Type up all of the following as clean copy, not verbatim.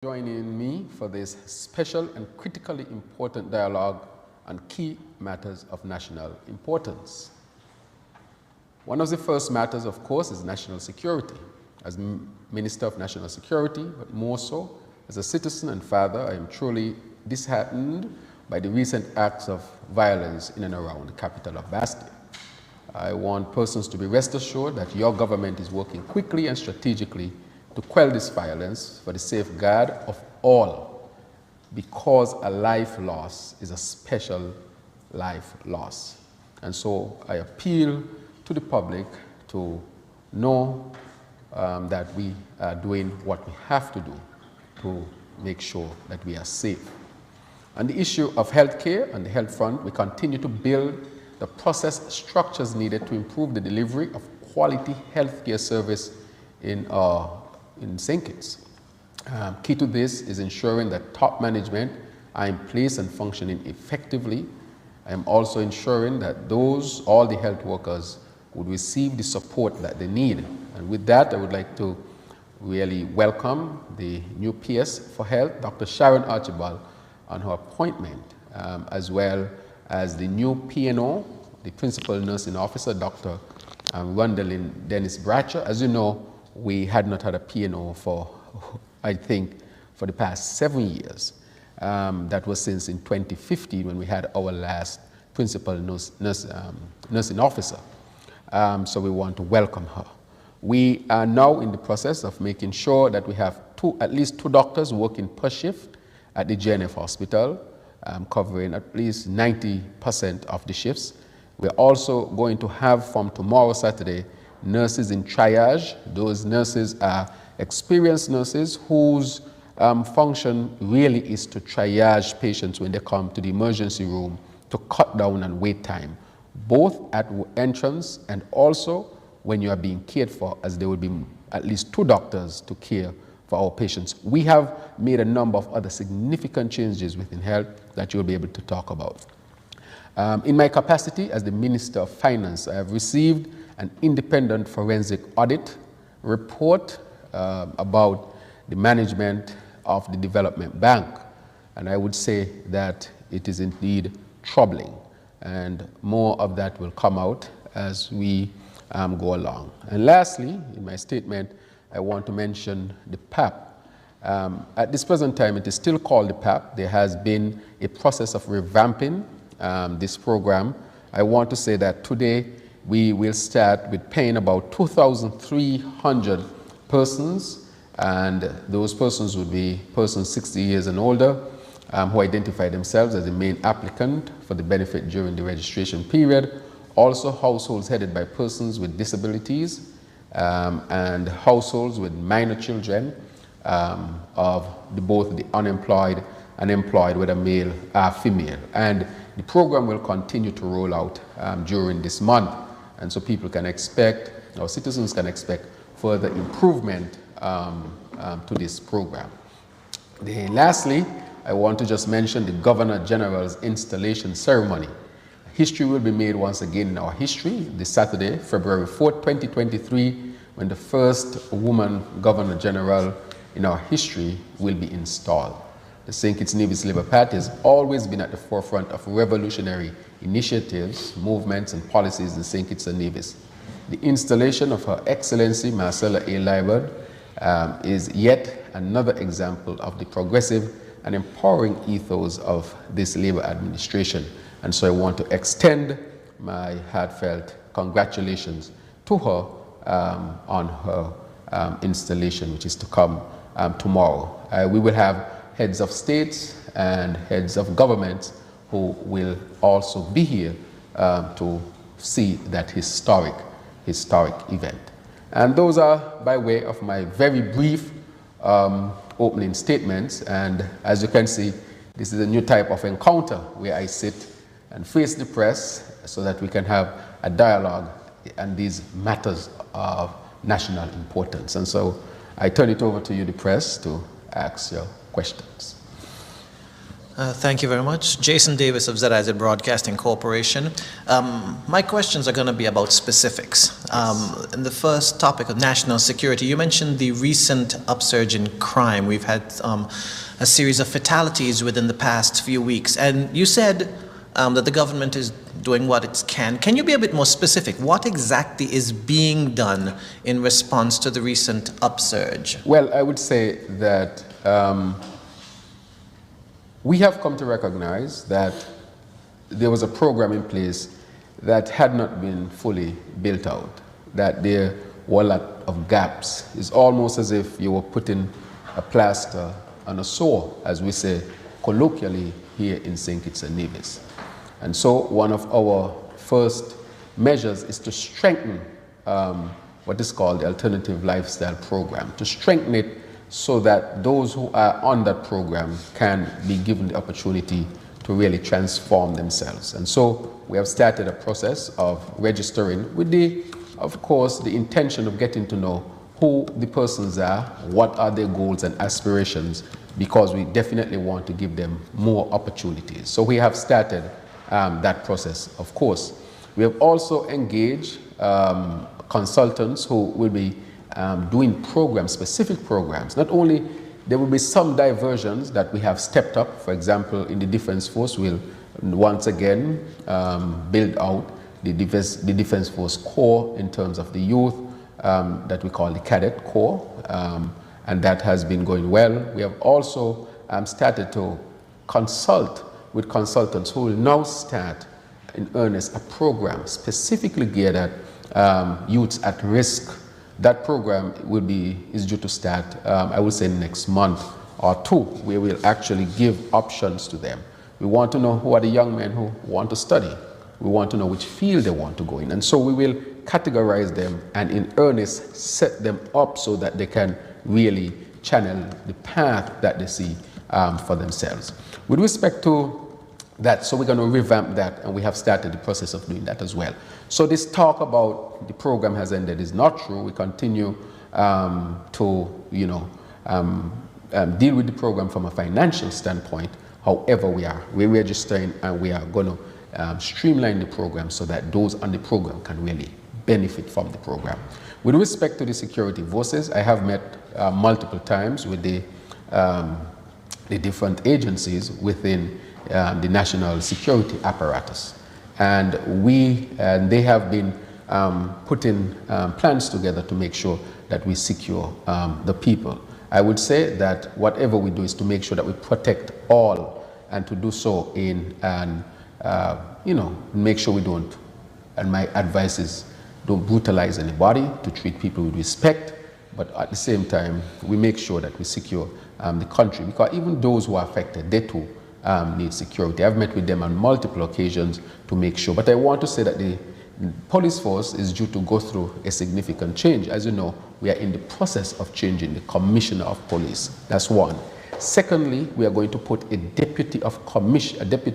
Joining me for this special and critically important dialogue on key matters of national importance. One of the first matters, of course, is national security. As Minister of National Security, but more so as a citizen and father, I am truly disheartened by the recent acts of violence in and around the capital of Bastille. I want persons to be rest assured that your government is working quickly and strategically to quell this violence for the safeguard of all, because a life loss is a special life loss. And so I appeal to the public to know that we are doing what we have to do to make sure that we are safe. On the issue of healthcare, on the health front, we continue to build the process structures needed to improve the delivery of quality healthcare service in St. Kitts. Key to this is ensuring that top management are in place and functioning effectively. I am also ensuring that all the health workers would receive the support that they need. And with that, I would like to really welcome the new PS for Health, Dr. Sharon Archibald, on her appointment, as well as the new PNO, the Principal Nursing Officer, Dr. Rondalyn Dennis Bratcher. As you know, we had not had a PNO for, I think, for the past 7 years. That was since in 2015 when we had our last Principal Nursing Officer. So we want to welcome her. We are now in the process of making sure that we have at least two doctors working per shift at the JNF hospital, covering at least 90% of the shifts. We're also going to have from tomorrow, Saturday, nurses in triage. Those nurses are experienced nurses whose function really is to triage patients when they come to the emergency room to cut down on wait time, both at entrance and also when you are being cared for, as there will be at least two doctors to care for our patients. We have made a number of other significant changes within health that you'll be able to talk about. In my capacity as the Minister of Finance, I have received an independent forensic audit report about the management of the development bank. And I would say that it is indeed troubling. And more of that will come out as we go along. And lastly, in my statement, I want to mention the PAP. At this present time, it is still called the PAP. There has been a process of revamping this program. I want to say that today we will start with paying about 2,300 persons, and those persons would be persons 60 years and older who identify themselves as the main applicant for the benefit during the registration period. Also households headed by persons with disabilities and households with minor children of both the unemployed and employed, whether male or female. And the program will continue to roll out during this month. And so people can expect, or citizens can expect, further improvement to this program. Lastly, I want to just mention the Governor General's installation ceremony. History will be made once again in our history this Saturday, February 4th, 2023, when the first woman Governor General in our history will be installed. The St. Kitts Nevis Labour Party has always been at the forefront of revolutionary initiatives, movements, and policies in St. Kitts and Nevis. The installation of Her Excellency Marcella A. Liebert is yet another example of the progressive and empowering ethos of this Labour administration. And so I want to extend my heartfelt congratulations to her on her installation, which is to come tomorrow. We will have heads of states and heads of governments who will also be here to see that historic event. And those are by way of my very brief opening statements. And as you can see, this is a new type of encounter where I sit and face the press so that we can have a dialogue on these matters of national importance. And so I turn it over to you, the press, to ask your questions. Thank you very much. Jason Davis of ZIZ Broadcasting Corporation. My questions are going to be about specifics. In the first topic of national security, you mentioned the recent upsurge in crime. We've had a series of fatalities within the past few weeks, and you said that the government is doing what it can. Can you be a bit more specific? What exactly is being done in response to the recent upsurge? Well, I would say that we have come to recognize that there was a program in place that had not been fully built out, that there were a lot of gaps. It's almost as if you were putting a plaster on a sore, as we say colloquially here in St. Kitts and Nevis. And so one of our first measures is to strengthen what is called the Alternative Lifestyle Program, to strengthen it so that those who are on that program can be given the opportunity to really transform themselves. And so we have started a process of registering with of course, the intention of getting to know who the persons are, what are their goals and aspirations, because we definitely want to give them more opportunities. So we have started that process, of course. We have also engaged consultants who will be doing programs, specific programs. Not only there will be some diversions that we have stepped up. For example, in the Defense Force, we'll once again build out the Defense Force Corps in terms of the youth that we call the Cadet Corps, and that has been going well. We have also started to consult with consultants who will now start in earnest a program specifically geared at youths at risk. That program is due to start, I will say, next month or two, where we'll actually give options to them. We want to know who are the young men who want to study. We want to know which field they want to go in. And so we will categorize them and in earnest set them up so that they can really channel the path that they see for themselves. With respect to that, so we're going to revamp that, and we have started the process of doing that as well. So this talk about the program has ended is not true. We continue to, deal with the program from a financial standpoint. However, we're registering, and we are going to streamline the program so that those on the program can really benefit from the program. With respect to the security forces, I have met multiple times with the different agencies within the national security apparatus, and they have been putting plans together to make sure that we secure the people. I would say that whatever we do is to make sure that we protect all, and to do so in make sure we don't, and my advice is, don't brutalize anybody, to treat people with respect, but at the same time we make sure that we secure the country, because even those who are affected, they too need security. I've met with them on multiple occasions to make sure, but I want to say that the police force is due to go through a significant change. As you know, we are in the process of changing the commissioner of police. That's one. Secondly, we are going to put a deputy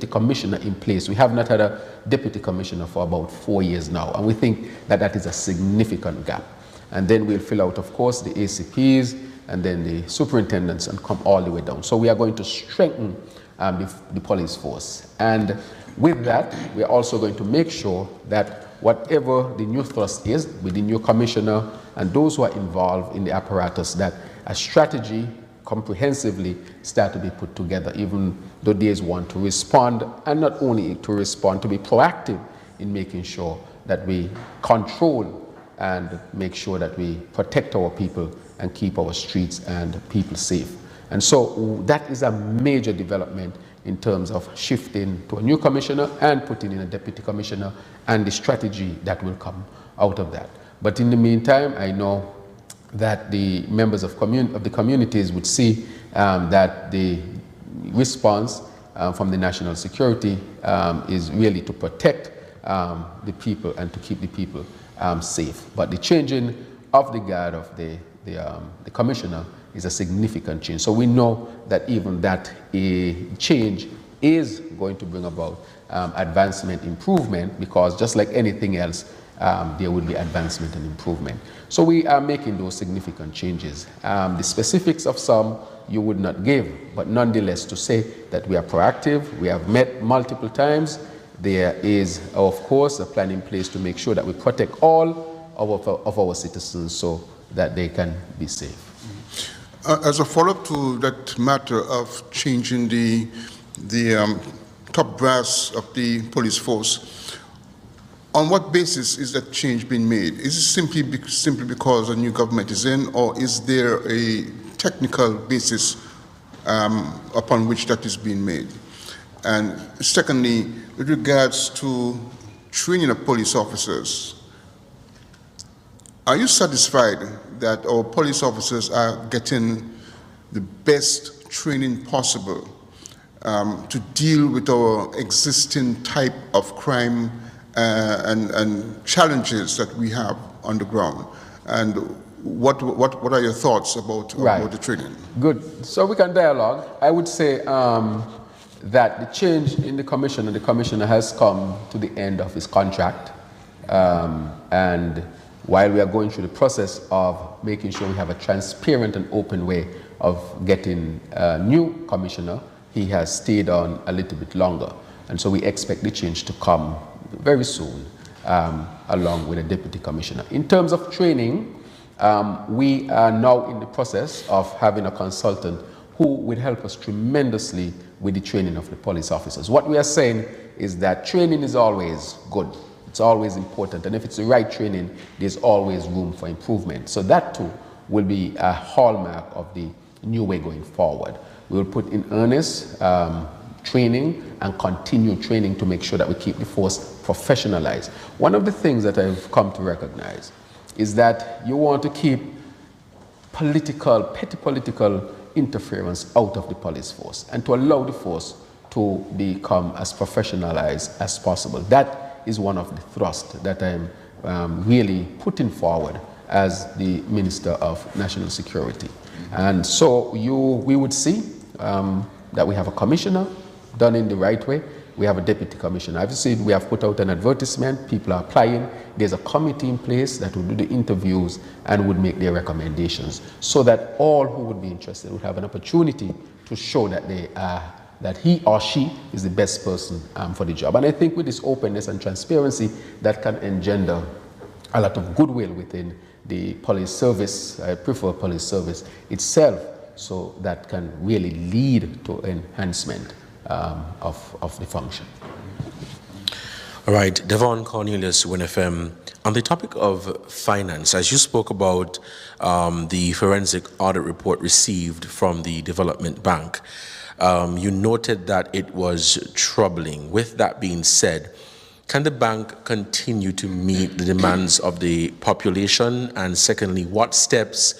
commissioner in place. We have not had a deputy commissioner for about 4 years now, and we think that that is a significant gap. And then we'll fill out, of course, the ACPs and then the superintendents and come all the way down. So we are going to strengthen the police force. And with that, we are also going to make sure that whatever the new thrust is with the new commissioner and those who are involved in the apparatus, that a strategy comprehensively start to be put together, even though there is one to respond, and not only to respond, to be proactive in making sure that we control and make sure that we protect our people and keep our streets and people safe. And so that is a major development in terms of shifting to a new commissioner and putting in a deputy commissioner and the strategy that will come out of that. But in the meantime, I know that the members of the communities would see that the response from the national security is really to protect the people and to keep the people safe. But the changing of the guard of the commissioner is a significant change. So we know that even that change is going to bring about advancement, improvement, because just like anything else, there will be advancement and improvement. So we are making those significant changes. The specifics of some you would not give, but nonetheless to say that we are proactive, we have met multiple times. There is, of course, a plan in place to make sure that we protect all of our citizens so that they can be safe. As a follow-up to that matter of changing the top brass of the police force, on what basis is that change being made? Is it simply because a new government is in, or is there a technical basis upon which that is being made? And secondly, with regards to training of police officers, are you satisfied that our police officers are getting the best training possible to deal with our existing type of crime and challenges that we have on the ground? And what are your thoughts about the training? Good. So we can dialogue. I would say that the change in the commissioner has come to the end of his contract. And while we are going through the process of making sure we have a transparent and open way of getting a new commissioner, he has stayed on a little bit longer. And so we expect the change to come very soon, along with a deputy commissioner. In terms of training, we are now in the process of having a consultant who will help us tremendously with the training of the police officers. What we are saying is that training is always good. It's always important. And if it's the right training, there's always room for improvement. So that too will be a hallmark of the new way going forward. We will put in earnest training and continue training to make sure that we keep the force professionalized. One of the things that I've come to recognize is that you want to keep petty political interference out of the police force and to allow the force to become as professionalized as possible. That is one of the thrusts that I'm really putting forward as the Minister of National Security. And so we would see that we have a commissioner done in the right way. We have a deputy commissioner. I've seen we have put out an advertisement, people are applying. There's a committee in place that will do the interviews and would make their recommendations so that all who would be interested would have an opportunity to show that that he or she is the best person for the job. And I think with this openness and transparency, that can engender a lot of goodwill within the police service, I prefer police service itself, so that can really lead to enhancement of the function. All right, Devon Cornelius, WINNFM. On the topic of finance, as you spoke about the forensic audit report received from the Development Bank, you noted that it was troubling. With that being said, can the bank continue to meet the demands of the population? And secondly, what steps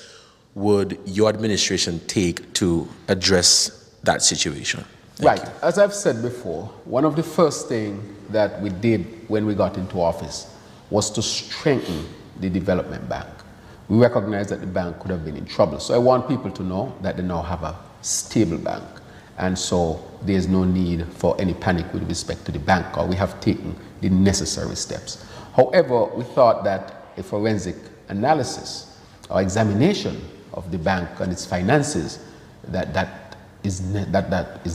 would your administration take to address that situation? Thank you. As I've said before, one of the first things that we did when we got into office was to strengthen the Development Bank. We recognized that the bank could have been in trouble. So I want people to know that they now have a stable bank. And so there's no need for any panic with respect to the bank, or we have taken the necessary steps. However, we thought that a forensic analysis or examination of the bank and its finances, that is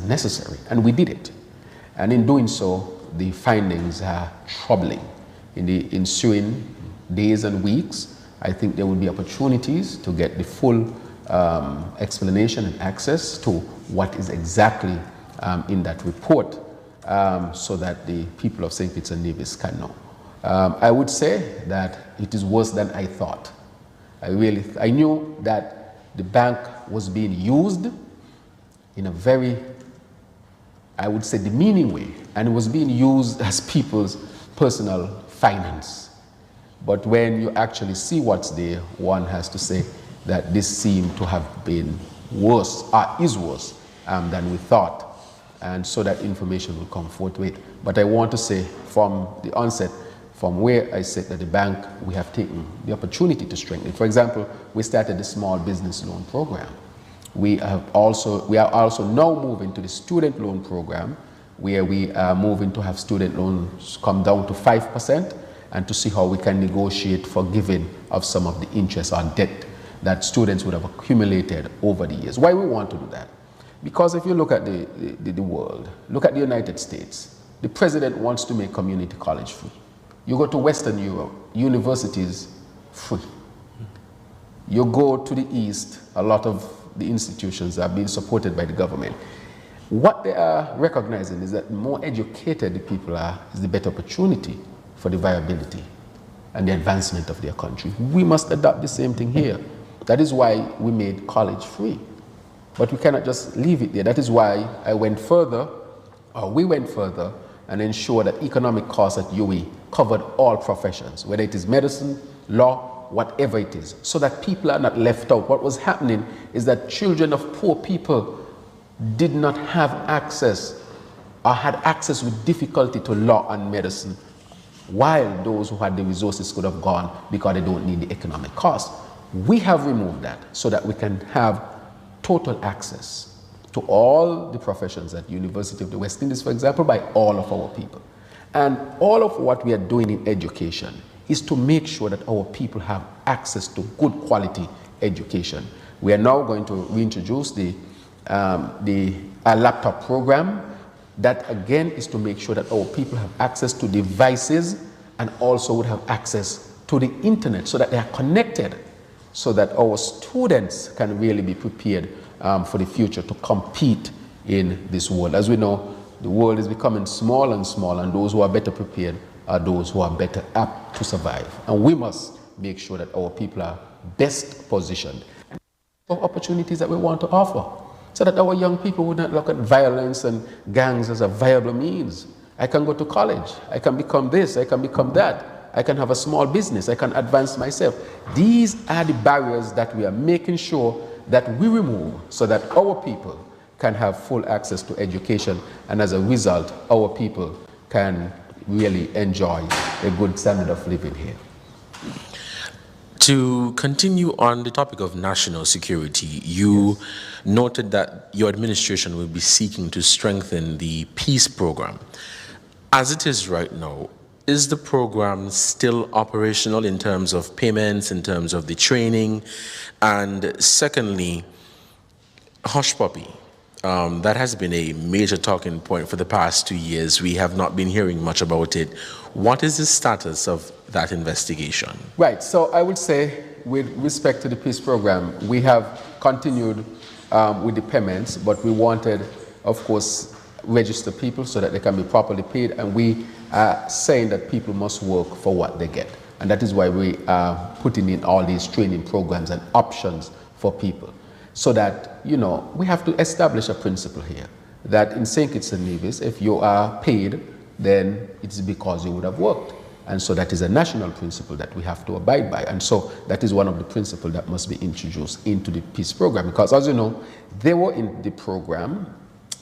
necessary, and we did it. And in doing so, the findings are troubling. In the ensuing days and weeks, I think there will be opportunities to get the full explanation and access to what is exactly in that report, so that the people of St. Kitts and Nevis can know. I would say that it is worse than I thought. I knew that the bank was being used in a very, I would say, demeaning way, and it was being used as people's personal finance. But when you actually see what's there, one has to say that this seemed to have been worse, is worse than we thought. And so that information will come forthwith. But I want to say from the onset, from where I said that the bank, we have taken the opportunity to strengthen it. For example, we started the small business loan program. We are also now moving to the student loan program, where we are moving to have student loans come down to 5%, and to see how we can negotiate forgiving of some of the interest on debt that students would have accumulated over the years. Why we want to do that? Because if you look at the world, look at the United States, the president wants to make community college free. You go to Western Europe, universities free. You go to the East, a lot of the institutions are being supported by the government. What they are recognizing is that the more educated the people are, is the better opportunity for the viability and the advancement of their country. We must adopt the same thing here. That is why we made college free. But we cannot just leave it there. That is why we went further and ensured that economic costs at UE covered all professions, whether it is medicine, law, whatever it is, so that people are not left out. What was happening is that children of poor people did not have access or had access with difficulty to law and medicine, while those who had the resources could have gone because they don't need the economic cost. We have removed that so that we can have total access to all the professions at University of the West Indies, for example, by all of our people. And all of what we are doing in education is to make sure that our people have access to good quality education. We are now going to reintroduce the laptop program. That again is to make sure that our people have access to devices and also would have access to the internet so that they are connected, so that our students can really be prepared for the future to compete in this world. As we know, the world is becoming small and small, and those who are better prepared are those who are better apt to survive. And we must make sure that our people are best positioned for opportunities that we want to offer, so that our young people would not look at violence and gangs as a viable means. I can go to college, I can become this, I can become that, I can have a small business, I can advance myself. These are the barriers that we are making sure that we remove so that our people can have full access to education, and as a result, our people can really enjoy a good standard of living here. To continue on the topic of national security, you noted that your administration will be seeking to strengthen the peace program. As it is right now, is the program still operational in terms of payments, in terms of the training? And secondly, Hush Puppy. That has been a major talking point for the past 2 years. We have not been hearing much about it. What is the status of that investigation? Right, so I would say with respect to the peace program, we have continued with the payments, but we wanted, of course, register people so that they can be properly paid, and we are saying that people must work for what they get. And that is why we are putting in all these training programs and options for people. So that, you know, we have to establish a principle here that in St. Kitts and Nevis, if you are paid, then it's because you would have worked. And so that is a national principle that we have to abide by. And so that is one of the principles that must be introduced into the peace program. Because as you know, they were in the program,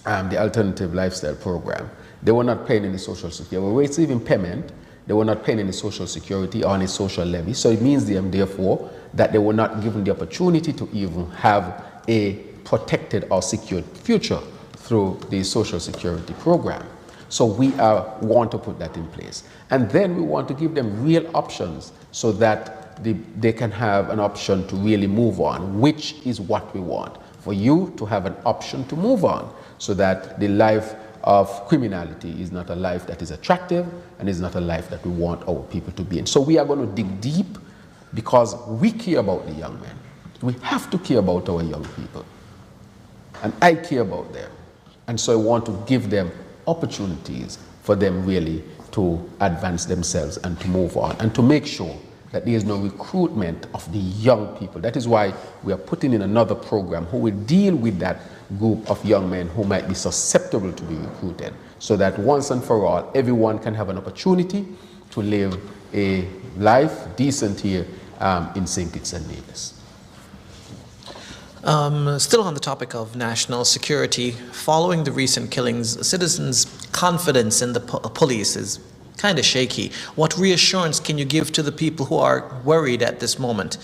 the alternative lifestyle program. They were not paying any social security. They were receiving payment. They were not paying any social security or any social levy. So it means therefore that they were not given the opportunity to even have a protected or secured future through the social security program. So we want to put that in place. And then we want to give them real options so that they can have an option to really move on, which is what we want. For you to have an option to move on so that the life of criminality is not a life that is attractive and is not a life that we want our people to be in. So we are going to dig deep because we care about the young men. We have to care about our young people. And I care about them. And so I want to give them opportunities for them really to advance themselves and to move on and to make sure that there is no recruitment of the young people. That is why we are putting in another program who will deal with that group of young men who might be susceptible to be recruited, so that once and for all, everyone can have an opportunity to live a life decent here in St. Kitts and Nevis. Still on the topic of national security, following the recent killings, citizens' confidence in the police is kind of shaky. What reassurance can you give to the people who are worried at this moment?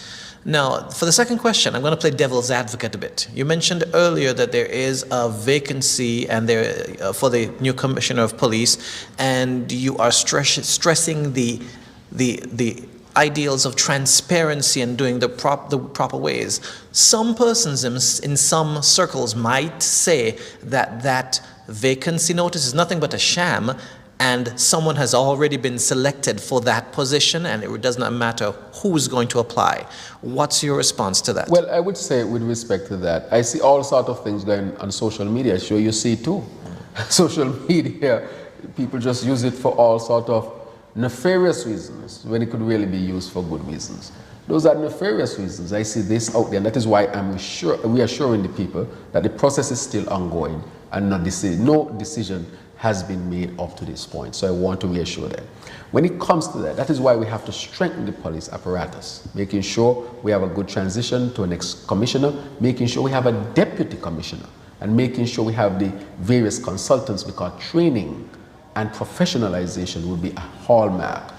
Now, for the second question, I'm going to play devil's advocate a bit. You mentioned earlier that there is a vacancy and for the new commissioner of police, and you are stressing the the ideals of transparency and doing the proper ways. Some persons in some circles might say that that vacancy notice is nothing but a sham, and someone has already been selected for that position, and it does not matter who's going to apply. What's your response to that? Well, I would say with respect to that, I see all sorts of things going on social media. Sure, you see too. Social media, people just use it for all sorts of nefarious reasons when it could really be used for good reasons. Those are nefarious reasons. I see this out there, and that is why I'm reassuring the people that the process is still ongoing and no decision has been made up to this point. So I want to reassure them. When it comes to that, that is why we have to strengthen the police apparatus, making sure we have a good transition to an ex-commissioner, making sure we have a deputy commissioner, and making sure we have the various consultants, because training and professionalization will be a hallmark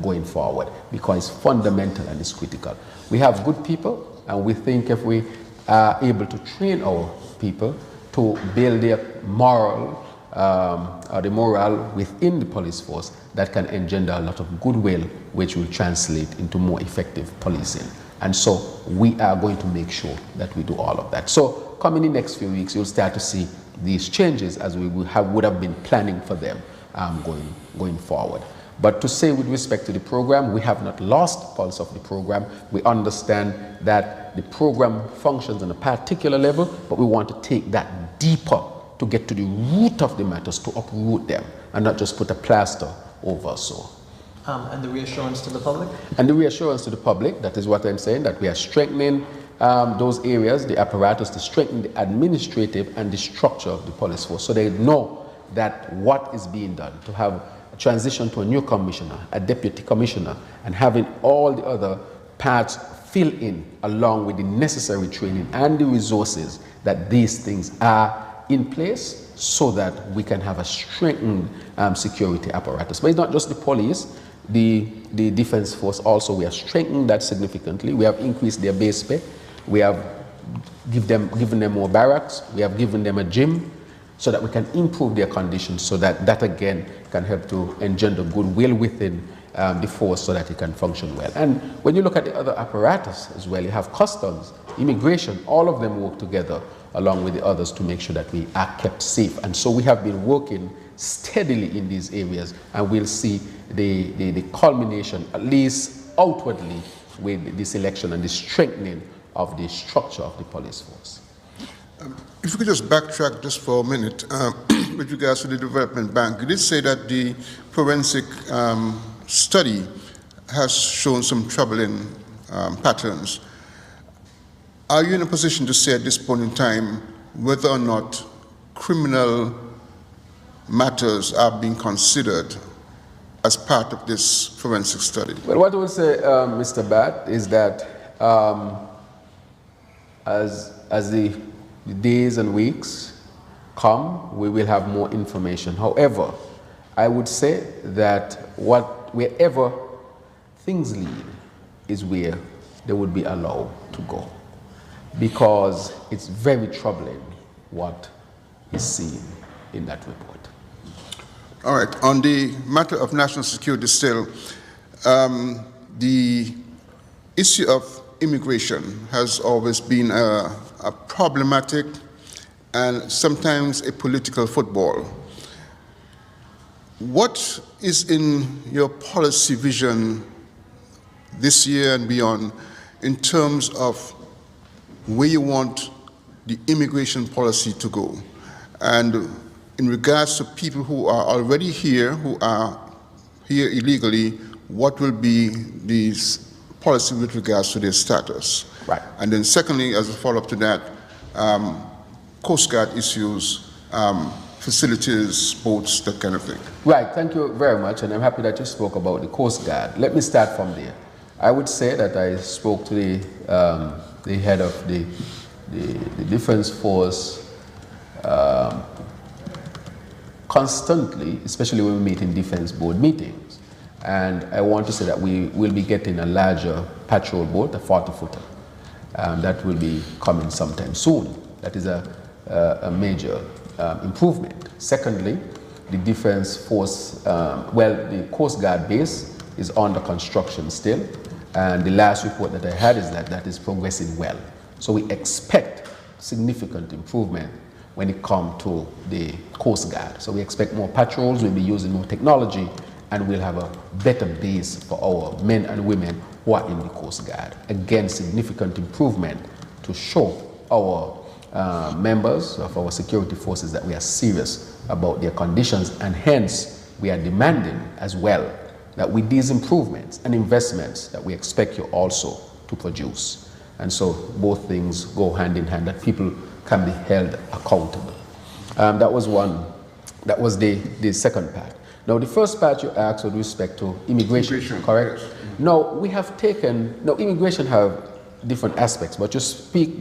going forward, because it's fundamental and it's critical. We have good people, and we think if we are able to train our people to build their moral or the morale within the police force, that can engender a lot of goodwill, which will translate into more effective policing. And so we are going to make sure that we do all of that. So coming in the next few weeks, you'll start to see these changes as we would have been planning for them going forward. But to say with respect to the program, we have not lost pulse of the program. We understand that the program functions on a particular level, but we want to take that deeper to get to the root of the matters, to uproot them, and not just put a plaster over so. And the reassurance to the public? And the reassurance to the public, that is what I'm saying, that we are strengthening those areas, the apparatus, to strengthen the administrative and the structure of the police force, so they know that what is being done, to have a transition to a new commissioner, a deputy commissioner, and having all the other parts fill in along with the necessary training and the resources, that these things are in place so that we can have a strengthened security apparatus. But it's not just the police, the defense force also, we have strengthened that significantly. We have increased their base pay. We have given them more barracks. We have given them a gym, so that we can improve their conditions, so that again can help to engender goodwill within the force, so that it can function well. And when you look at the other apparatus as well, you have customs, immigration, all of them work together along with the others to make sure that we are kept safe. And so we have been working steadily in these areas, and we'll see the culmination, at least outwardly, with this election and the strengthening of the structure of the police force. If you could just backtrack just for a minute with regards to the development bank. You did say that the forensic study has shown some troubling patterns. Are you in a position to say at this point in time whether or not criminal matters are being considered as part of this forensic study? Well, what I would say, Mr. Bat, is that as the days and weeks come, we will have more information. However, I would say that wherever things lead is where they would be allowed to go, because it's very troubling what is seen in that report. All right. On the matter of national security still, the issue of immigration has always been a problematic and sometimes a political football. What is in your policy vision this year and beyond in terms of where you want the immigration policy to go? And in regards to people who are already here, who are here illegally, what will be the policy with regards to their status? Right. And then secondly, as a follow-up to that, Coast Guard issues, facilities, boats, that kind of thing. Right, thank you very much, and I'm happy that you spoke about the Coast Guard. Let me start from there. I would say that I spoke to the head of the Defense Force constantly, especially when we meet in Defense Board meetings. And I want to say that we will be getting a larger patrol boat, a 40-footer. That will be coming sometime soon. That is a major improvement. Secondly, the Defense Force, the Coast Guard base is under construction still. And the last report that I had is that that is progressing well. So we expect significant improvement when it comes to the Coast Guard. So we expect more patrols, we'll be using more technology, and we'll have a better base for our men and women who are in the Coast Guard. Again, significant improvement to show our members of our security forces that we are serious about their conditions, and hence we are demanding as well that with these improvements and investments that we expect you also to produce. And so both things go hand in hand, that people can be held accountable. That was one. That was the second part. Now the first part you asked with respect to immigration, correct? Yes. Now we have taken, now immigration have different aspects, but you speak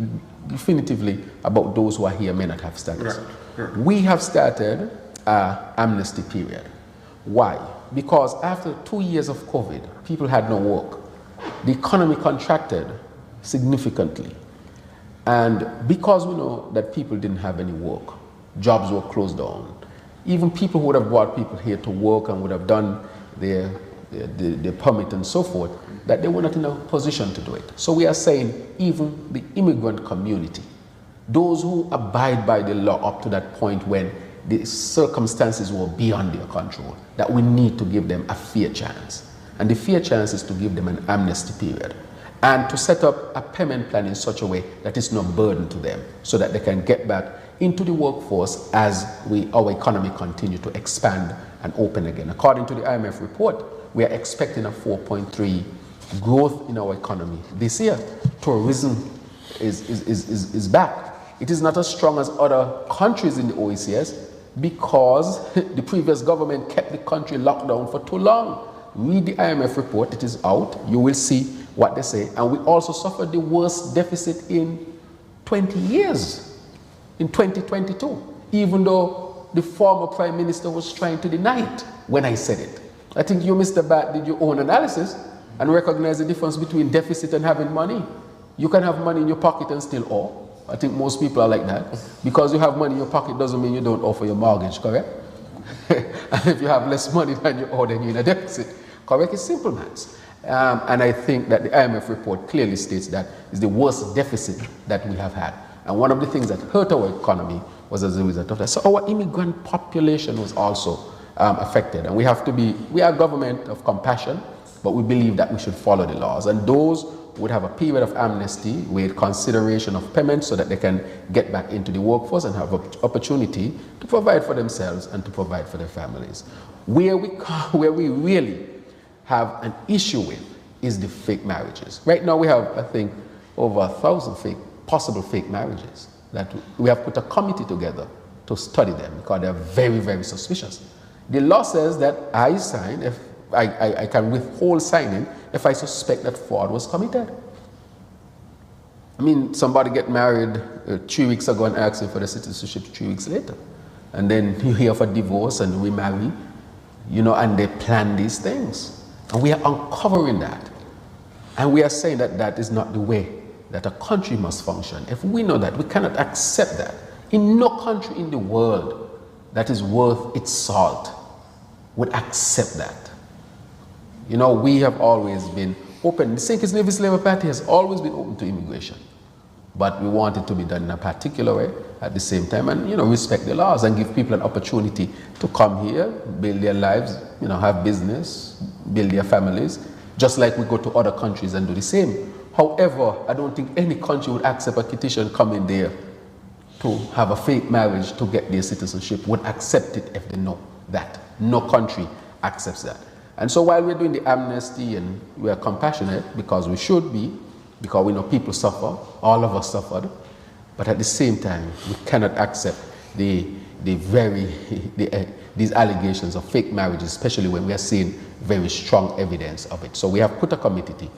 definitively about those who are here may not have status. Right. We have started an amnesty period. Why? Because after 2 years of COVID, people had no work. The economy contracted significantly. And because we know that people didn't have any work, jobs were closed down. Even people who would have brought people here to work and would have done their permit and so forth, that they were not in a position to do it. So we are saying even the immigrant community, those who abide by the law up to that point when the circumstances were beyond their control, that we need to give them a fair chance. And the fair chance is to give them an amnesty period and to set up a payment plan in such a way that it's no burden to them, so that they can get back into the workforce as our economy continue to expand and open again. According to the IMF report, we are expecting a 4.3 growth in our economy this year. Tourism is back. It is not as strong as other countries in the OECS because the previous government kept the country locked down for too long. Read the IMF report, it is out. You will see what they say. And we also suffered the worst deficit in 20 years, in 2022, even though the former Prime Minister was trying to deny it when I said it. I think you, Mr. Bat, did your own analysis and recognize the difference between deficit and having money. You can have money in your pocket and still owe. I think most people are like that. Because you have money in your pocket doesn't mean you don't owe for your mortgage, correct? And if you have less money than you owe, then you're in a deficit. Correct? It's simple maths. And I think that the IMF report clearly states that it's the worst deficit that we have had. And one of the things that hurt our economy was as a result of that. So our immigrant population was also affected. And we are a government of compassion, but we believe that we should follow the laws. And those would have a period of amnesty with consideration of payment so that they can get back into the workforce and have an opportunity to provide for themselves and to provide for their families. Where we really have an issue with is the fake marriages. Right now we have, I think, over 1,000 possible fake marriages that we have put a committee together to study them because they're very, very suspicious. The law says that I sign, if I can withhold signing if I suspect that fraud was committed. I mean, somebody get married 3 weeks ago and asking for the citizenship 3 weeks later. And then you hear of a divorce and remarry, and they plan these things. And we are uncovering that. And we are saying that that is not the way that a country must function. If we know that, we cannot accept that. In no country in the world that is worth its salt would accept that. We have always been open. The St. Kitts Nevis Labour Party has always been open to immigration. But we want it to be done in a particular way at the same time and, respect the laws and give people an opportunity to come here, build their lives, have business, build their families, just like we go to other countries and do the same. However, I don't think any country would accept a petition coming there to have a fake marriage to get their citizenship, would accept it if they know that. No country accepts that. And so while we're doing the amnesty and we are compassionate, because we should be, because we know people suffer, all of us suffered, but at the same time, we cannot accept these allegations of fake marriages, especially when we are seeing very strong evidence of it. So we have put a committee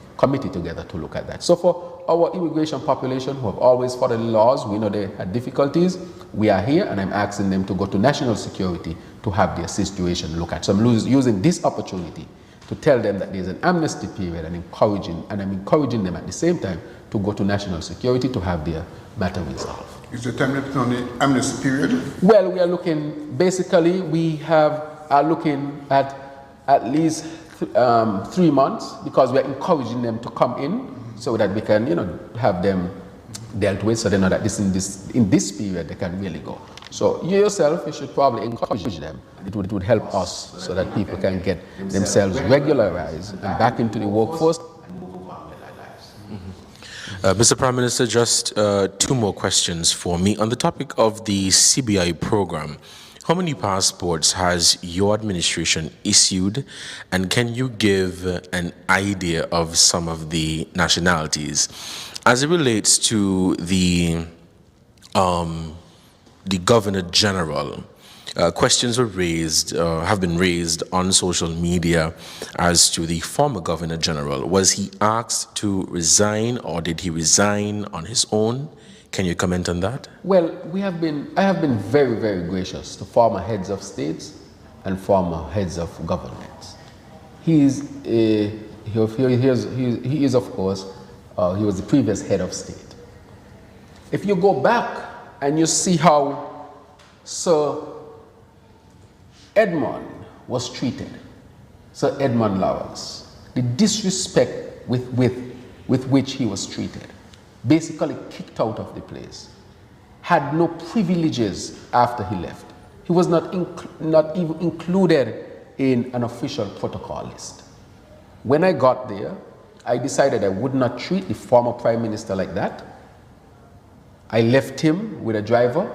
together to look at that. So for our immigration population who have always followed the laws, we know they had difficulties. We are here, and I'm asking them to go to national security to have their situation looked at. So I'm using this opportunity to tell them that there's an amnesty period and I'm encouraging them at the same time to go to national security to have their matter resolved. Is the time left on the amnesty period? Well, we are looking, basically, are looking at least 3 months, because we're encouraging them to come in so that we can, have them dealt with, so they know that in this period they can really go. So you yourself, you should probably encourage them. It would help us so that people can get themselves regularized and back into the workforce. Mr. Prime Minister, just 2 more questions for me. On the topic of the CBI program, how many passports has your administration issued, and can you give an idea of some of the nationalities? As it relates to the Governor General, questions have been raised on social media as to the former Governor General. Was he asked to resign, or did he resign on his own? Can you comment on that? Well, I have been very, very gracious to former heads of states and former heads of governments. He is, of course, he was the previous head of state. If you go back and you see how Sir Edmund was treated, Sir Edmund Lawrence, the disrespect with which he was treated, basically kicked out of the place, had no privileges after he left. He was not even included in an official protocol list. When I got there, I decided I would not treat the former Prime Minister like that. I left him with a driver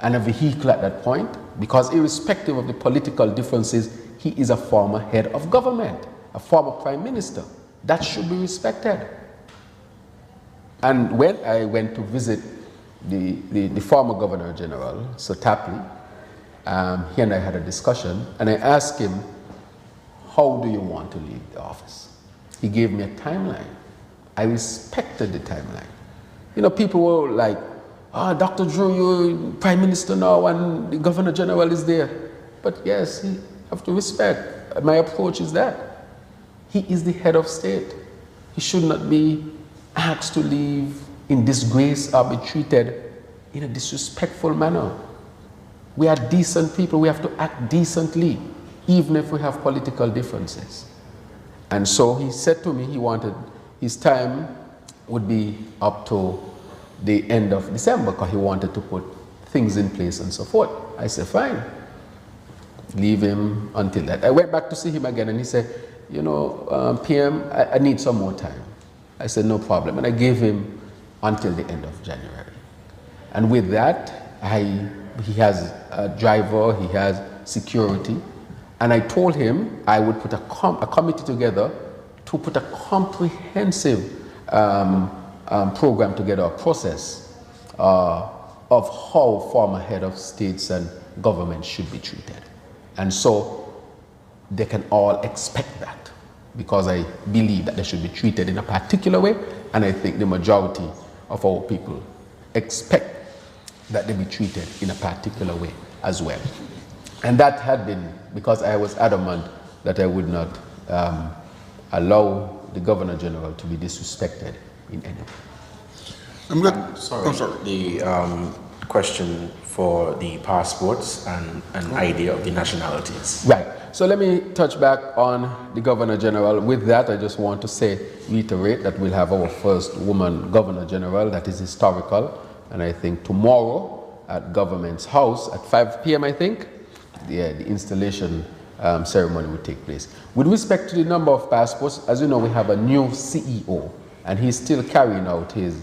and a vehicle at that point, because irrespective of the political differences, he is a former head of government, a former Prime Minister. That should be respected. And when I went to visit the former Governor General, Sir Tapley, he and I had a discussion, and I asked him, how do you want to leave the office? He gave me a timeline. I respected the timeline. People were like, Dr. Drew, you're Prime Minister now and the Governor General is there. But yes, you have to respect. My approach is that. He is the head of state. He should not be asked to leave in disgrace or be treated in a disrespectful manner. We are decent people. We have to act decently, even if we have political differences. And so he said to me he wanted his time would be up to the end of December, because he wanted to put things in place and so forth. I said, fine, leave him until that. I went back to see him again, and he said, PM, I need some more time. I said, no problem. And I gave him until the end of January. And with that, he has a driver, he has security. And I told him I would put a committee together to put a comprehensive program together, a process of how former head of states and government should be treated. And so they can all expect that, because I believe that they should be treated in a particular way, and I think the majority of our people expect that they be treated in a particular way as well. And that had been because I was adamant that I would not allow the Governor General to be disrespected in any way. Sorry. The question for the passports and an idea of the nationalities. Right. So let me touch back on the Governor General. With that, I just want to reiterate that we'll have our first woman Governor General. That is historical. And I think tomorrow at Government's House at 5 p.m., I think, the installation ceremony will take place. With respect to the number of passports, as you know, we have a new CEO, and he's still carrying out his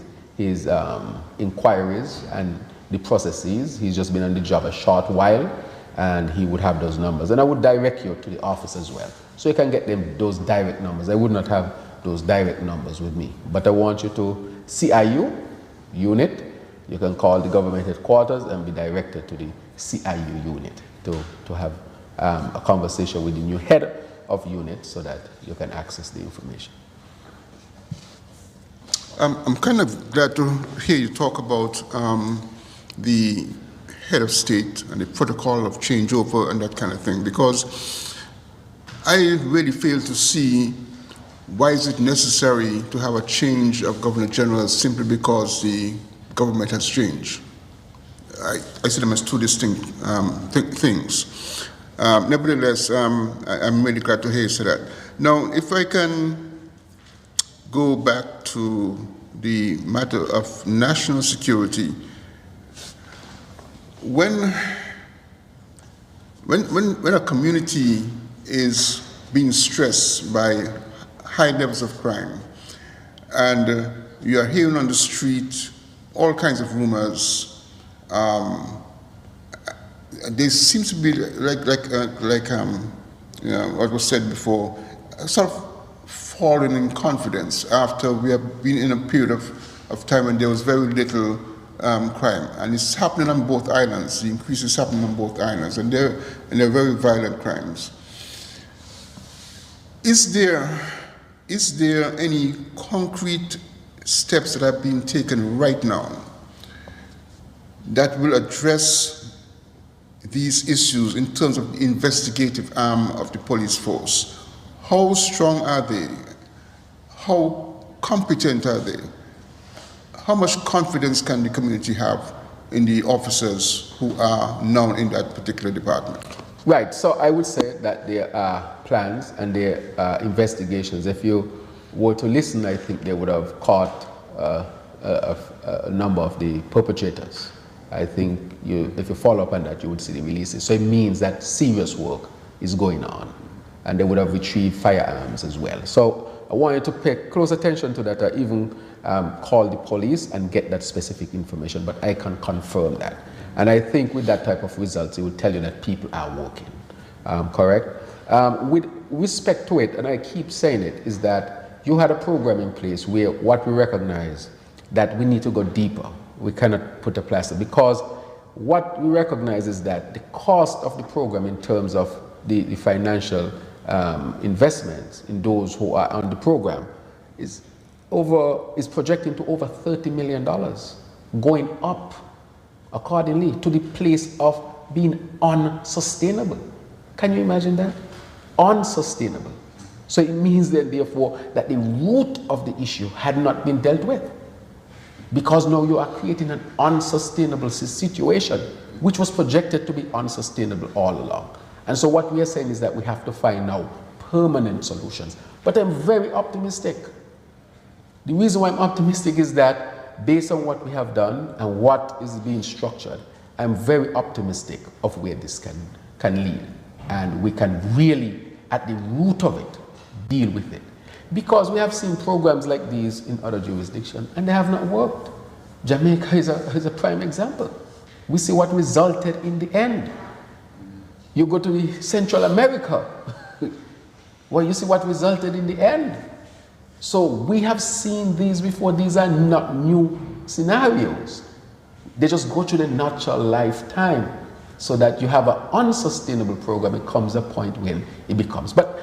inquiries and the processes. He's just been on the job a short while, and he would have those numbers. And I would direct you to the office as well, so you can get them those direct numbers. I would not have those direct numbers with me, but I want you to CIU unit. You can call the government headquarters and be directed to the CIU unit to have a conversation with the new head of unit so that you can access the information. I'm kind of glad to hear you talk about the head of state and the protocol of changeover and that kind of thing, because I really fail to see why is it necessary to have a change of Governor General simply because the government has changed. I see them as two distinct things. Nevertheless, I'm really glad to hear you say that. Now, if I can go back to the matter of national security, when a community is being stressed by high levels of crime, and you are hearing on the street all kinds of rumors, there seems to be what was said before, sort of falling in confidence after we have been in a period of time when there was very little crime, and it's happening on both islands. The increase is happening on both islands, and they're very violent crimes. Is there any concrete steps that are being taken right now that will address these issues in terms of the investigative arm of the police force? How strong are they? How competent are they? How much confidence can the community have in the officers who are now in that particular department? Right, so I would say that there are plans and there are investigations. If you were to listen, I think they would have caught a number of the perpetrators. I think if you follow up on that, you would see the releases. So it means that serious work is going on, and they would have retrieved firearms as well. So I want you to pay close attention to that, or even call the police and get that specific information, but I can confirm that. And I think with that type of results, it will tell you that people are working, correct? With respect to it, and I keep saying it, is that you had a program in place where what we recognize that we need to go deeper. We cannot put a plaster, because what we recognize is that the cost of the program in terms of the financial investments in those who are on the program is projecting to over $30 million, going up accordingly to the place of being unsustainable. Can you imagine that? Unsustainable. So it means that therefore that the root of the issue had not been dealt with, because now you are creating an unsustainable situation which was projected to be unsustainable all along. And so what we are saying is that we have to find now permanent solutions. But I'm very optimistic. The reason why I'm optimistic is that based on what we have done and what is being structured, I'm very optimistic of where this can lead. And we can really, at the root of it, deal with it. Because we have seen programs like these in other jurisdictions, and they have not worked. Jamaica is a prime example. We see what resulted in the end. You go to Central America, well, you see what resulted in the end. So we have seen these before. These are not new scenarios. They just go through the natural lifetime, so that you have an unsustainable program. It comes a point when it becomes. But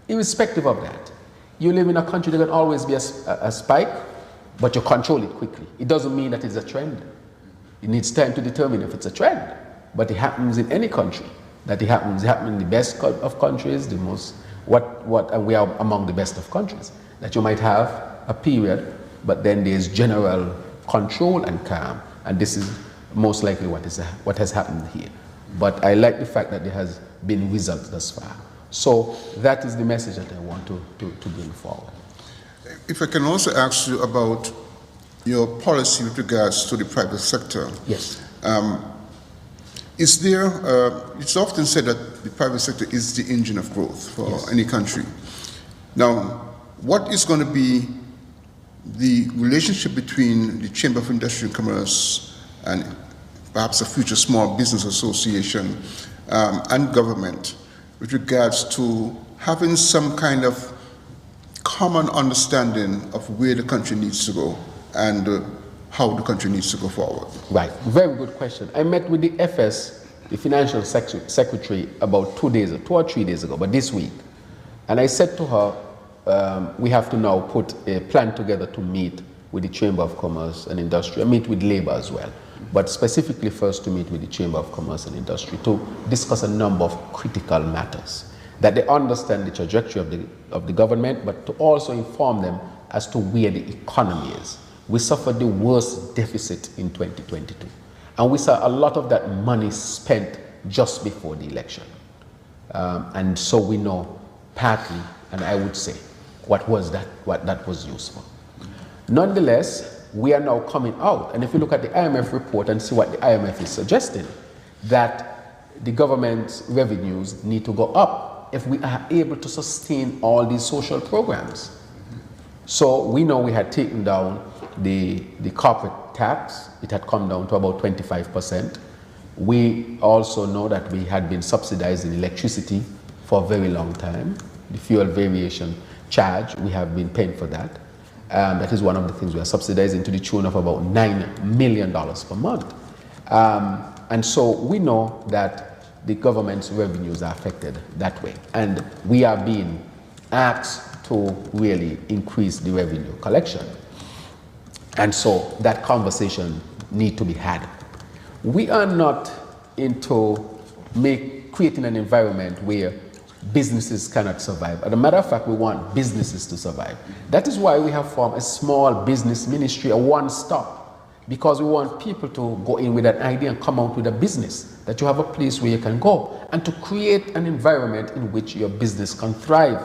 irrespective of that, you live in a country, there can always be a spike, but you control it quickly. It doesn't mean that it's a trend. It needs time to determine if it's a trend. But it happens in any country. That it happens in the best of countries, the most, and we are among the best of countries. That you might have a period, but then there's general control and calm. And this is most likely what has happened here. But I like the fact that there has been results thus far. So that is the message that I want to bring forward. If I can also ask you about your policy with regards to the private sector. Yes. Is there, it's often said that the private sector is the engine of growth for any country. Now, what is going to be the relationship between the Chamber of Industry and Commerce and perhaps a future small business association and government with regards to having some kind of common understanding of where the country needs to go and how the country needs to go forward? Right, very good question. I met with the FS, the Financial Secretary, about 2 or 3 days ago, but this week. And I said to her, we have to now put a plan together to meet with the Chamber of Commerce and Industry, and meet with labor as well. But specifically first to meet with the Chamber of Commerce and Industry to discuss a number of critical matters, that they understand the trajectory of the government, but to also inform them as to where the economy is. We suffered the worst deficit in 2022. And we saw a lot of that money spent just before the election. And so we know partly, and I would say, what that was used for. Nonetheless, we are now coming out, and if you look at the IMF report and see what the IMF is suggesting, that the government's revenues need to go up if we are able to sustain all these social programs. So we know we had taken down the corporate tax. It had come down to about 25%. We also know that we had been subsidizing electricity for a very long time. The fuel variation charge, we have been paying for that. That is one of the things we are subsidizing to the tune of about $9 million per month. And so we know that the government's revenues are affected that way. And we are being asked to really increase the revenue collection. And so that conversation needs to be had. We are not into creating an environment where businesses cannot survive. As a matter of fact, we want businesses to survive. That is why we have formed a small business ministry, a one-stop, because we want people to go in with an idea and come out with a business, that you have a place where you can go, and to create an environment in which your business can thrive.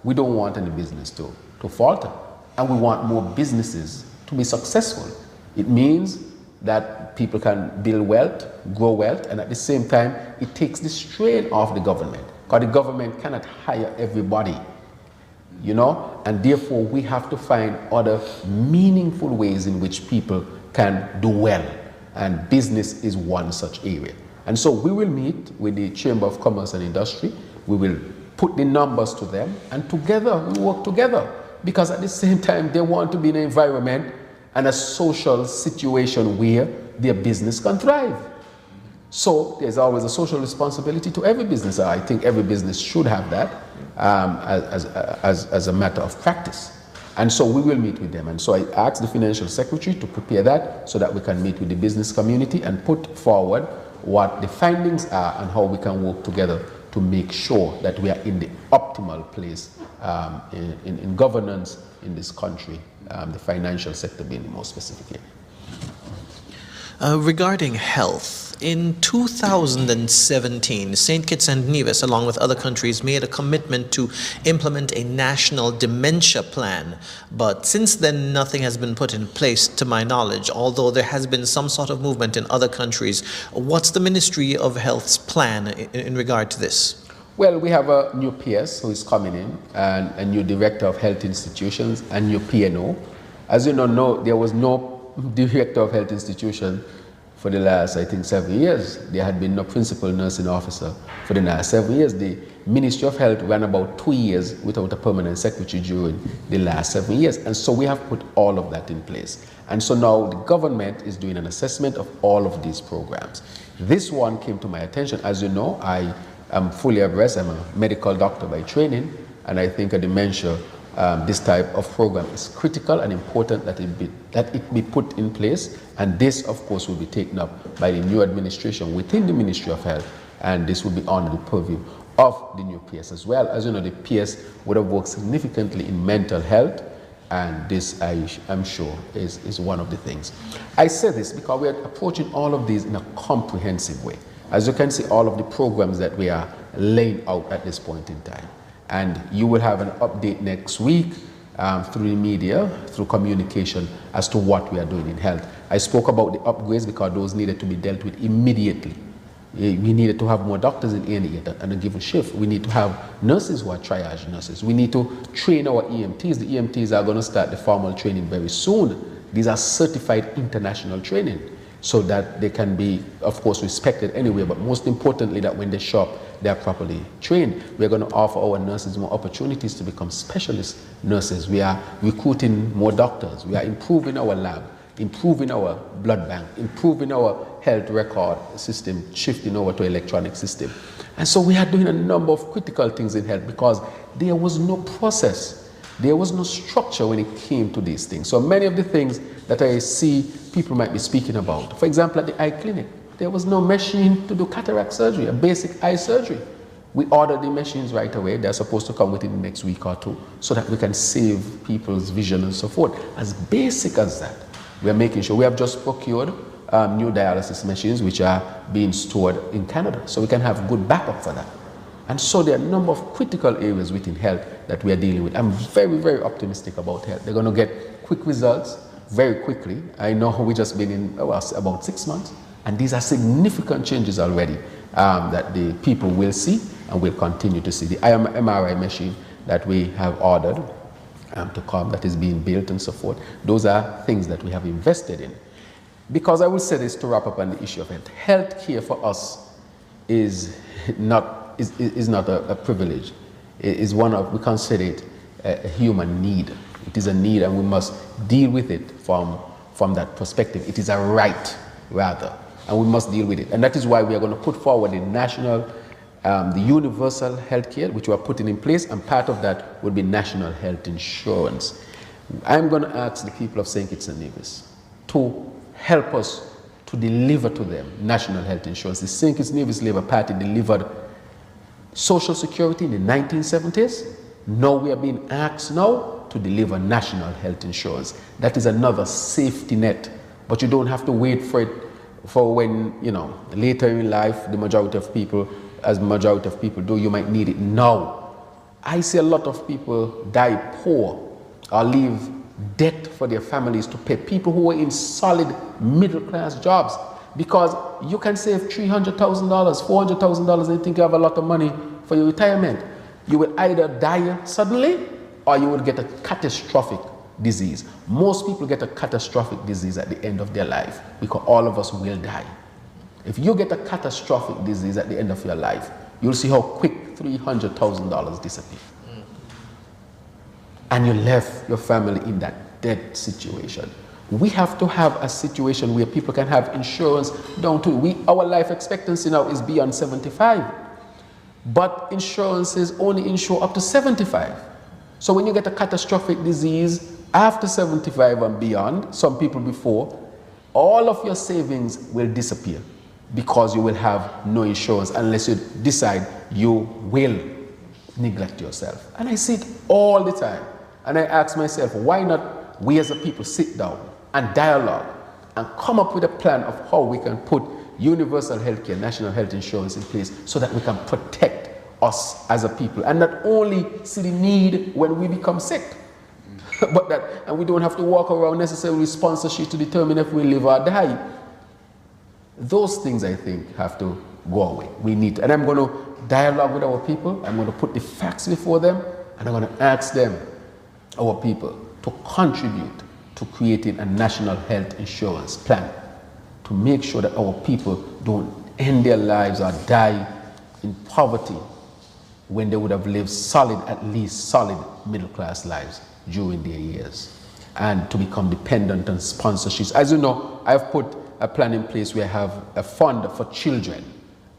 We don't want any business to falter, and we want more businesses to be successful. It means that people can build wealth, grow wealth, and at the same time, it takes the strain off the government, because the government cannot hire everybody, you know, and therefore we have to find other meaningful ways in which people can do well, and business is one such area. And so we will meet with the Chamber of Commerce and Industry, we will put the numbers to them, and together we work together, because at the same time they want to be in an environment and a social situation where their business can thrive. So there's always a social responsibility to every business. I think every business should have that as a matter of practice. And so we will meet with them. And so I asked the Financial Secretary to prepare that so that we can meet with the business community and put forward what the findings are and how we can work together to make sure that we are in the optimal place in governance in this country, the financial sector being the most specific area. Regarding health, in 2017, St. Kitts and Nevis, along with other countries, made a commitment to implement a national dementia plan. But since then, nothing has been put in place, to my knowledge, although there has been some sort of movement in other countries. What's the Ministry of Health's plan in regard to this? Well, we have a new PS who is coming in, and a new Director of Health Institutions, and new PNO. As you know, there was no Director of Health Institution for the last, I think, 7 years. There had been no Principal Nursing Officer for the last 7 years. The Ministry of Health ran about 2 years without a permanent secretary during the last 7 years. And so we have put all of that in place. And so now the government is doing an assessment of all of these programs. This one came to my attention. As you know, I am fully abreast. I'm a medical doctor by training, and I think a dementia, this type of program is critical and important that it be put in place. And this, of course, will be taken up by the new administration within the Ministry of Health, and this will be under the purview of the new PS as well. As you know, the PS would have worked significantly in mental health, and this, I'm sure, is one of the things. I say this because we are approaching all of these in a comprehensive way. As you can see, all of the programs that we are laying out at this point in time. And you will have an update next week through the media, through communication, as to what we are doing in health. I spoke about the upgrades because those needed to be dealt with immediately. We needed to have more doctors in A&E at a given shift. We need to have nurses who are triage nurses. We need to train our EMTs. The EMTs are going to start the formal training very soon. These are certified international training, so that they can be, of course, respected anyway, but most importantly, that when they show up, they are properly trained. We're going to offer our nurses more opportunities to become specialist nurses. We are recruiting more doctors. We are improving our lab, improving our blood bank, improving our health record system, shifting over to electronic system. And so we are doing a number of critical things in health because there was no process. There was no structure when it came to these things. So many of the things that I see people might be speaking about, for example, at the eye clinic, there was no machine to do cataract surgery, a basic eye surgery. We ordered the machines right away. They're supposed to come within the next week or two so that we can save people's vision and so forth. As basic as that, we are making sure. We have just procured new dialysis machines which are being stored in Canada, so we can have good backup for that. And so there are a number of critical areas within health that we are dealing with. I'm very, very optimistic about health. They're going to get quick results very quickly. I know we just been in about 6 months, and these are significant changes already that the people will see and will continue to see. The MRI machine that we have ordered to come, that is being built and so forth, those are things that we have invested in. Because I will say this to wrap up on the issue of health. Health care for us is not a privilege. It is one of, we consider it a human need. It is a need, and we must deal with it from that perspective. It is a right, rather, and we must deal with it. And that is why we are going to put forward the national, the universal health care, which we are putting in place, and part of that will be national health insurance. I'm going to ask the people of St. Kitts and Nevis to help us to deliver to them national health insurance. The St. Kitts and Nevis Labour Party delivered Social Security in the 1970s. Now we are being asked now to deliver national health insurance. That is another safety net, but you don't have to wait for it for when, you know, later in life, the majority of people, as majority of people do, you might need it now. I see a lot of people die poor or leave debt for their families to pay, people who are in solid middle-class jobs, because you can save $300,000, $400,000 and think you have a lot of money for your retirement. You will either die suddenly or you will get a catastrophic disease. Most people get a catastrophic disease at the end of their life because all of us will die. If you get a catastrophic disease at the end of your life, you'll see how quick $300,000 disappear. And you left your family in that dead situation. We have to have a situation where people can have insurance down to, our life expectancy now is beyond 75. But insurances only insure up to 75. So when you get a catastrophic disease after 75 and beyond, some people before, all of your savings will disappear because you will have no insurance unless you decide you will neglect yourself. And I see it all the time. And I ask myself, why not we as a people sit down and dialogue and come up with a plan of how we can put universal health care, national health insurance in place so that we can protect us as a people and not only see the need when we become sick, but that, and we don't have to walk around necessarily with sponsorship to determine if we live or die. Those things, I think, have to go away. We need to, and I'm going to dialogue with our people. I'm going to put the facts before them, and I'm going to ask them, our people, to contribute to creating a national health insurance plan to make sure that our people don't end their lives or die in poverty when they would have lived solid, at least solid middle-class lives during their years, and to become dependent on sponsorships. As you know, I've put a plan in place where I have a fund for children,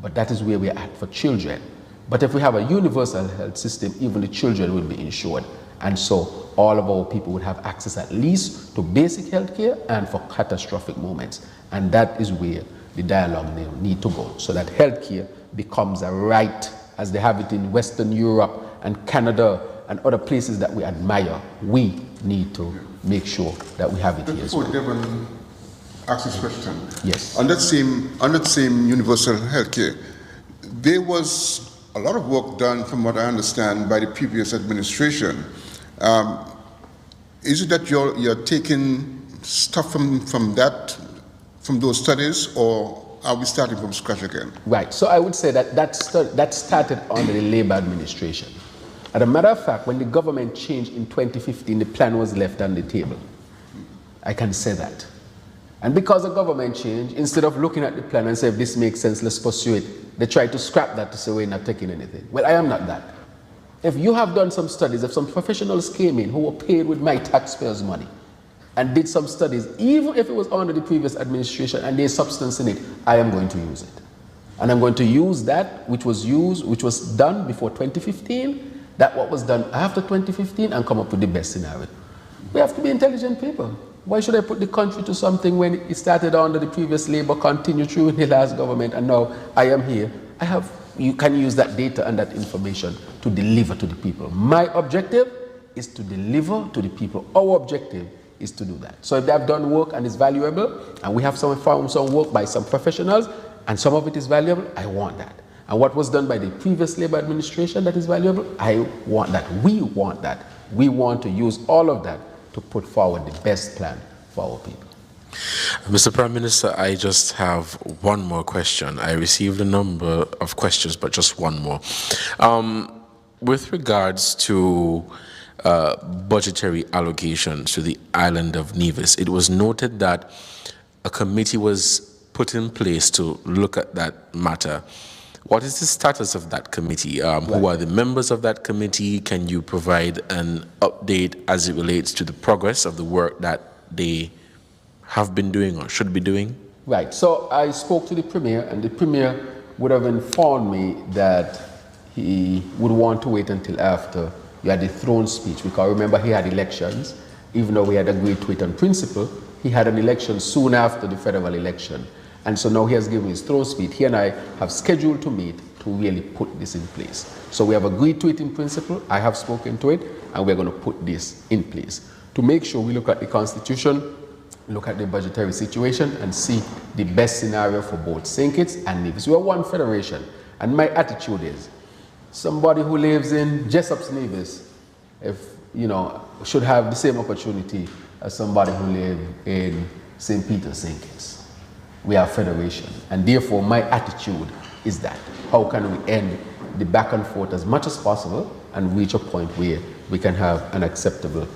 but that is where we're at, for children. But if we have a universal health system, even the children will be insured. And so all of our people would have access at least to basic health care and for catastrophic moments. And that is where the dialogue need to go, so that health care becomes a right as they have it in Western Europe and Canada and other places that we admire. We need to make sure that we have it here as well. Before Devon asks this question, yes. On that same universal health care, there was a lot of work done, from what I understand, by the previous administration. Is it that you're taking stuff from those studies, or are we starting from scratch again? Right. So I would say that started under the Labour administration. As a matter of fact, when the government changed in 2015, the plan was left on the table. I can say that. And because the government changed, instead of looking at the plan and say, if this makes sense, let's pursue it, they tried to scrap that to say we're not taking anything. Well, I am not that. If you have done some studies, if some professionals came in who were paid with my taxpayers' money and did some studies, even if it was under the previous administration and there's substance in it, I am going to use it. And I'm going to use that which was done before 2015, that what was done after 2015, and come up with the best scenario. We have to be intelligent people. Why should I put the country to something when it started under the previous Labour, continued through in the last government, and now I am here? You can use that data and that information to deliver to the people. My objective is to deliver to the people. Our objective is to do that. So if they have done work and it's valuable, and we have found some work by some professionals, and some of it is valuable, I want that. And what was done by the previous Labour administration that is valuable, I want that. We want that. We want to use all of that to put forward the best plan for our people. Mr. Prime Minister, I just have one more question. I received a number of questions, but just one more. With regards to budgetary allocations to the island of Nevis, it was noted that a committee was put in place to look at that matter. What is the status of that committee? Who are the members of that committee? Can you provide an update as it relates to the progress of the work that they have been doing or should be doing? Right. So I spoke to the Premier, and the Premier would have informed me that he would want to wait until after you had the throne speech, because remember he had elections. Even though we had agreed to it on principle, he had an election soon after the federal election. And so now he has given his throne speech. He and I have scheduled to meet to really put this in place. So we have agreed to it in principle. I have spoken to it, and we're going to put this in place to make sure we look at the Constitution, look at the budgetary situation, and see the best scenario for both St. Kitts and Nevis. We are one federation, and my attitude is somebody who lives in Jessop's Nevis, should have the same opportunity as somebody who lives in St. Peter's, St. Kitts. We are a federation, and therefore my attitude is that how can we end the back and forth as much as possible and reach a point where we can have an acceptable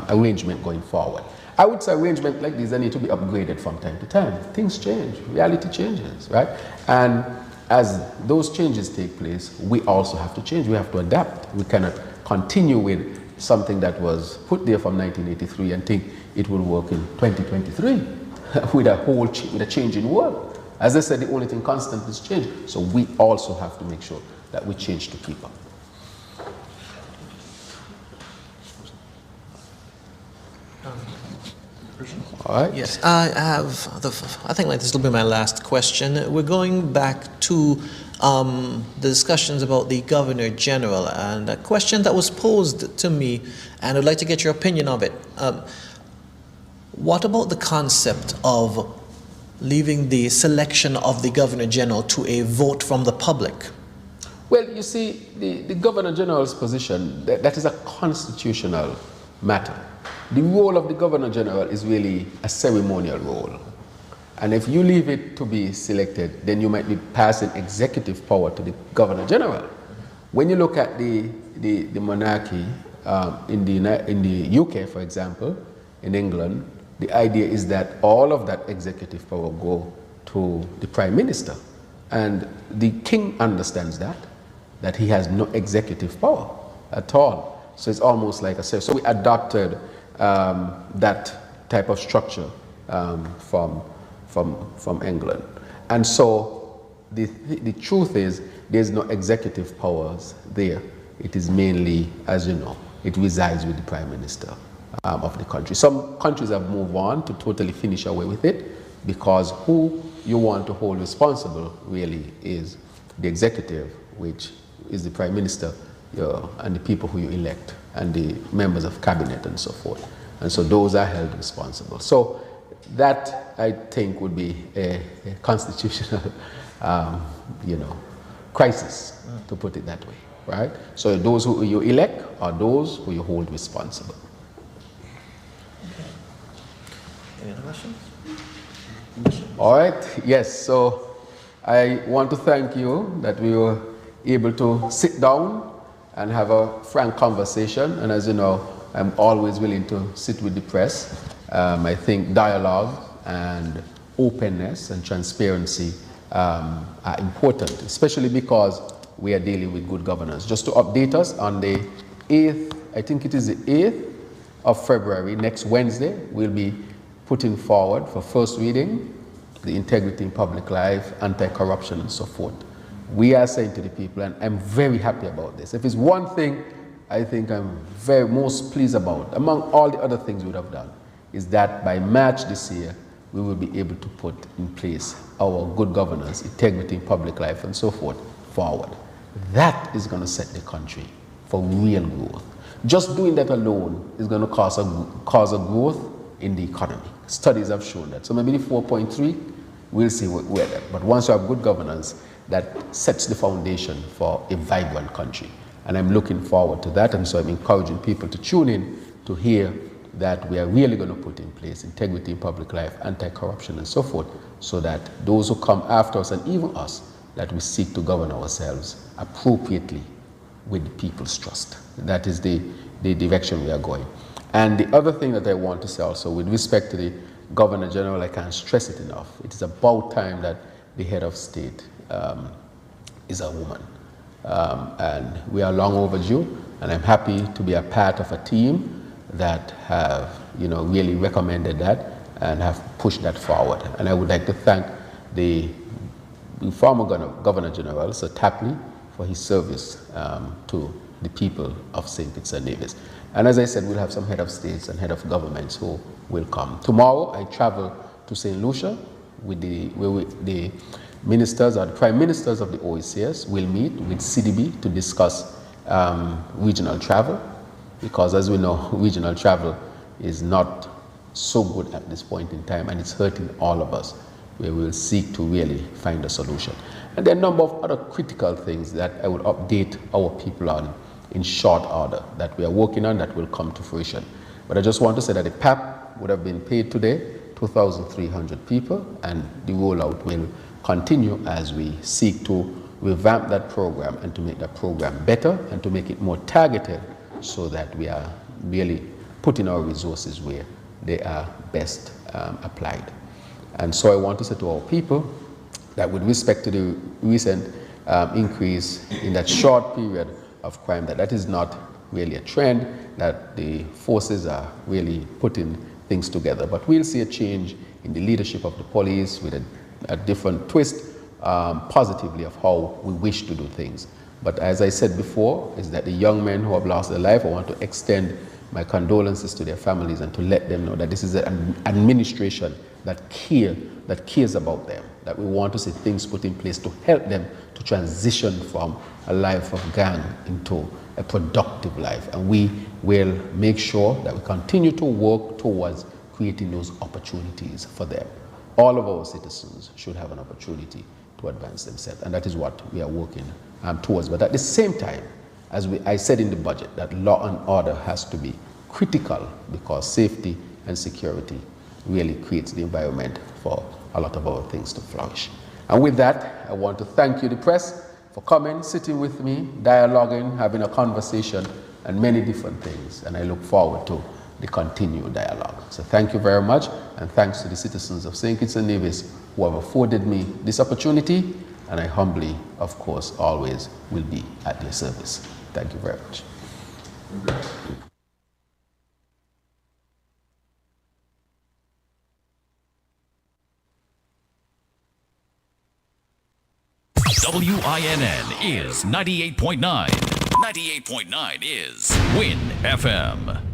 arrangement going forward. I would say arrangements like these need to be upgraded from time to time. Things change, reality changes, right? And as those changes take place, we also have to change. We have to adapt. We cannot continue with something that was put there from 1983 and think it will work in 2023 with a change in world. As I said, the only thing constant is change. So we also have to make sure that we change to keep up. All right. Yes, I think this will be my last question. We're going back to the discussions about the Governor General, and a question that was posed to me, and I'd like to get your opinion of it. What about the concept of leaving the selection of the Governor General to a vote from the public? Well, you see, the Governor General's position, that is a constitutional matter. The role of the Governor General is really a ceremonial role. And if you leave it to be selected, then you might be passing executive power to the Governor General. When you look at the monarchy in the UK, for example, in England, the idea is that all of that executive power go to the Prime Minister. And the King understands that he has no executive power at all. So it's almost like so we adopted that type of structure from England. And so the truth is there's no executive powers there. It is mainly, as you know, it resides with the Prime Minister of the country. Some countries have moved on to totally finish away with it, because who you want to hold responsible really is the executive, which is the Prime Minister, and the people who you elect, and the members of cabinet and so forth. And so those are held responsible. So that, I think, would be a constitutional, crisis, to put it that way, right? So those who you elect are those who you hold responsible. Any other questions? All right, yes, so I want to thank you that we were able to sit down and have a frank conversation. And as you know, I'm always willing to sit with the press. I think dialogue and openness and transparency are important, especially because we are dealing with good governance. Just to update us, on the 8th, I think it is the 8th of February, next Wednesday, we'll be putting forward for first reading the integrity in public life, anti-corruption and so forth. We are saying to the people, and I'm very happy about this. If it's one thing I think I'm most pleased about, among all the other things we would have done, is that by March this year, we will be able to put in place our good governance, integrity in public life and so forth forward. That is going to set the country for real growth. Just doing that alone is going to cause a growth in the economy. Studies have shown that. So maybe the 4.3 we'll see where that. But once you have good governance, that sets the foundation for a vibrant country. And I'm looking forward to that, and so I'm encouraging people to tune in to hear that we are really going to put in place integrity in public life, anti-corruption and so forth, so that those who come after us, and even us, that we seek to govern ourselves appropriately with the people's trust. That is the direction we are going. And the other thing that I want to say also, with respect to the Governor General, I can't stress it enough. It is about time that the head of state is a woman. And we are long overdue, and I'm happy to be a part of a team that have, really recommended that and have pushed that forward. And I would like to thank the former Governor General, Sir Tapley, for his service to the people of St. Kitts and Nevis. And as I said, we'll have some head of states and head of governments who will come. Tomorrow, I travel to St. Lucia with the ministers or the prime ministers of the OECS will meet with CDB to discuss regional travel, because as we know, regional travel is not so good at this point in time, and it's hurting all of us, where we will seek to really find a solution. And there are a number of other critical things that I will update our people on in short order that we are working on that will come to fruition. But I just want to say that the PAP would have been paid today, 2,300 people, and the rollout will continue as we seek to revamp that program and to make that program better and to make it more targeted, so that we are really putting our resources where they are best applied. And so I want to say to our people that with respect to the recent increase in that short period of crime, that is not really a trend, that the forces are really putting things together. But we'll see a change in the leadership of the police with a different twist positively of how we wish to do things. But as I said before, is that the young men who have lost their life, I want to extend my condolences to their families and to let them know that this is an administration that cares about them, that we want to see things put in place to help them to transition from a life of gang into a productive life. And we will make sure that we continue to work towards creating those opportunities for them. All of our citizens should have an opportunity to advance themselves, and that is what we are working towards. But at the same time, as I said in the budget, that law and order has to be critical, because safety and security really creates the environment for a lot of our things to flourish. And with that, I want to thank you, the press, for coming, sitting with me, dialoguing, having a conversation, and many different things. And I look forward to the continued dialogue. So thank you very much, and thanks to the citizens of St. Kitts and Nevis who have afforded me this opportunity, and I humbly, of course, always will be at their service. Thank you very much. WINN is 98.9. 98.9 is WIN FM.